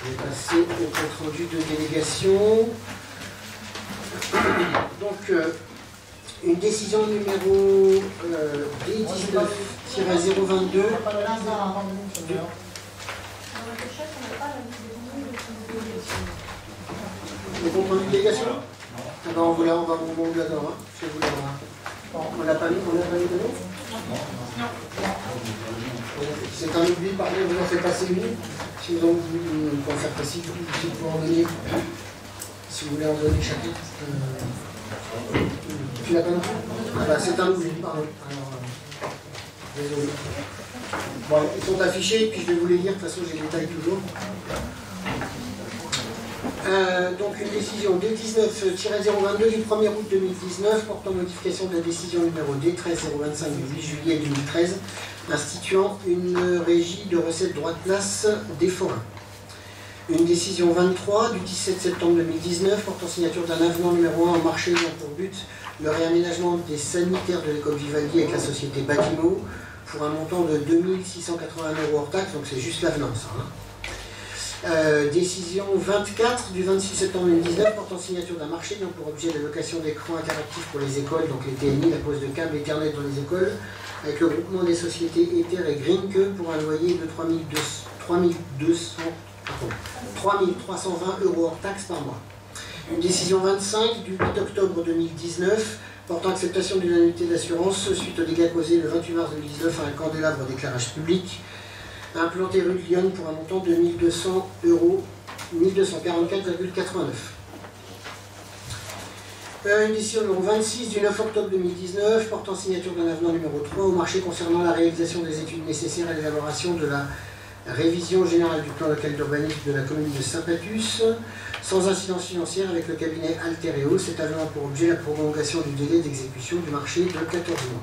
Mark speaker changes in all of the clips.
Speaker 1: Je vais passer au compte rendu de délégation. Donc, une décision numéro D19-022. Le compte rendu de délégation? Ah ben on va vous là-dedans, hein. Je vais vous l'avoir. On l'a pas mis de nom? C'est un oubli, pardon, vous en faites passer une. Si vous en voulez pour faire précis, vous pouvez en donner, si vous voulez en donner chacun. Tu l'as pas non plus? Ah bah, c'est un oubli, pardon. Alors, désolé. Bon, ils sont affichés, puis je vais vous les lire, de toute façon j'ai les détails toujours. Donc une décision D19-022 du 1er août 2019 portant modification de la décision numéro D13-025 du 8 juillet 2013 instituant une régie de recettes droit de place des forains. Une décision 23 du 17 septembre 2019 portant signature d'un avenant numéro 1 au marché ayant pour but le réaménagement des sanitaires de l'école Vivaldi avec la société Batimo pour un montant de 2 681 € hors taxe, donc c'est juste l'avenant ça. Hein. Décision 24 du 26 septembre 2019 portant signature d'un marché ayant pour objet la location d'écrans interactifs pour les écoles, donc les TNI, la pose de câbles Ethernet dans les écoles, avec le groupement des sociétés Ether et Greenke pour un loyer de 3 320 € hors taxe par mois. Une décision 25 du 8 octobre 2019 portant acceptation d'une annuité d'assurance suite aux dégâts causés le 28 mars 2019 à un candélabre d'éclairage public implanté rue de Lyon pour un montant de 1 200 €, 1244,89. Une décision numéro 26 du 9 octobre 2019 portant signature d'un avenant numéro 3 au marché concernant la réalisation des études nécessaires à l'élaboration de la révision générale du plan local d'urbanisme de la commune de Saint-Patus, sans incidence financière avec le cabinet Altereo. Cet avenant a pour objet la prolongation du délai d'exécution du marché de 14 mois.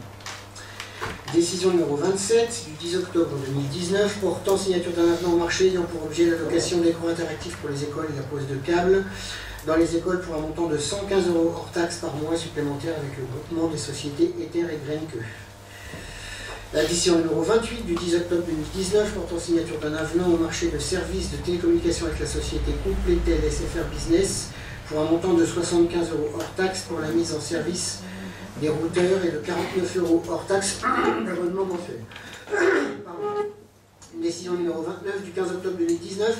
Speaker 1: Décision numéro 27 du 10 octobre 2019 portant signature d'un avenant au marché ayant pour objet la location d'écrans interactifs pour les écoles et la pose de câbles dans les écoles pour un montant de 115 € hors taxe par mois supplémentaire avec le groupement des sociétés Ether et Greenke. La décision numéro 28 du 10 octobre 2019 portant signature d'un avenant au marché de services de télécommunication avec la société Completel SFR Business pour un montant de 75 € hors taxe pour la mise en service des routeurs et de 49 € hors taxe d'abonnement mensuel. Une décision numéro 29 du 15 octobre 2019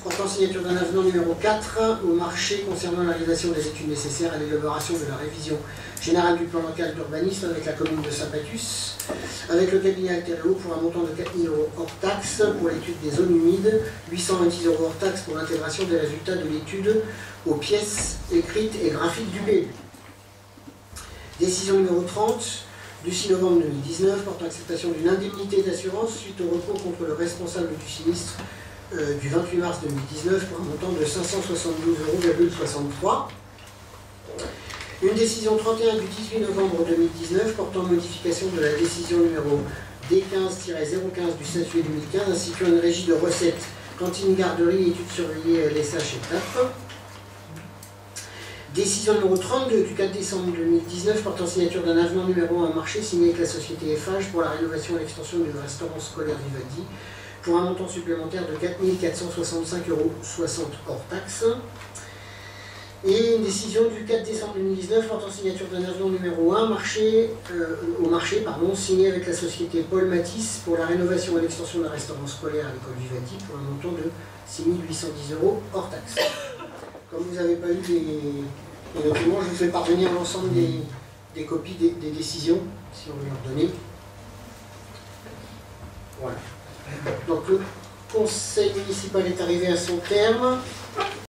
Speaker 1: portant signature d'un avenant numéro 4 au marché concernant la réalisation des études nécessaires à l'élaboration de la révision générale du plan local d'urbanisme avec la commune de Saint-Patus, avec le cabinet Altereo pour un montant de 4 000 € hors taxe pour l'étude des zones humides, 826 € hors taxe pour l'intégration des résultats de l'étude aux pièces écrites et graphiques du PLU. Décision numéro 30 du 6 novembre 2019 portant acceptation d'une indemnité d'assurance suite au recours contre le responsable du sinistre du 28 mars 2019 pour un montant de 572,63 €. Une décision 31 du 18 novembre 2019 portant modification de la décision numéro D15-015 du 16 juillet 2015 instituant une régie de recettes, cantine, garderie, études surveillées, LSH et TAP. Décision numéro 32 du 4 décembre 2019 portant signature d'un avenant numéro 1 marché signé avec la société FH pour la rénovation et l'extension du restaurant scolaire Vivaldi pour un montant supplémentaire de 4 465,60 € hors taxe. Et une décision du 4 décembre 2019 portant signature d'un avenant numéro 1 au marché signé avec la société Paul Matisse pour la rénovation et l'extension d'un restaurant scolaire à l'école Vivaldi pour un montant de 6 810 € hors taxe. Comme vous n'avez pas eu les documents, je vous fais parvenir l'ensemble des copies des décisions, si on veut leur donner. Voilà. Donc le conseil municipal est arrivé à son terme.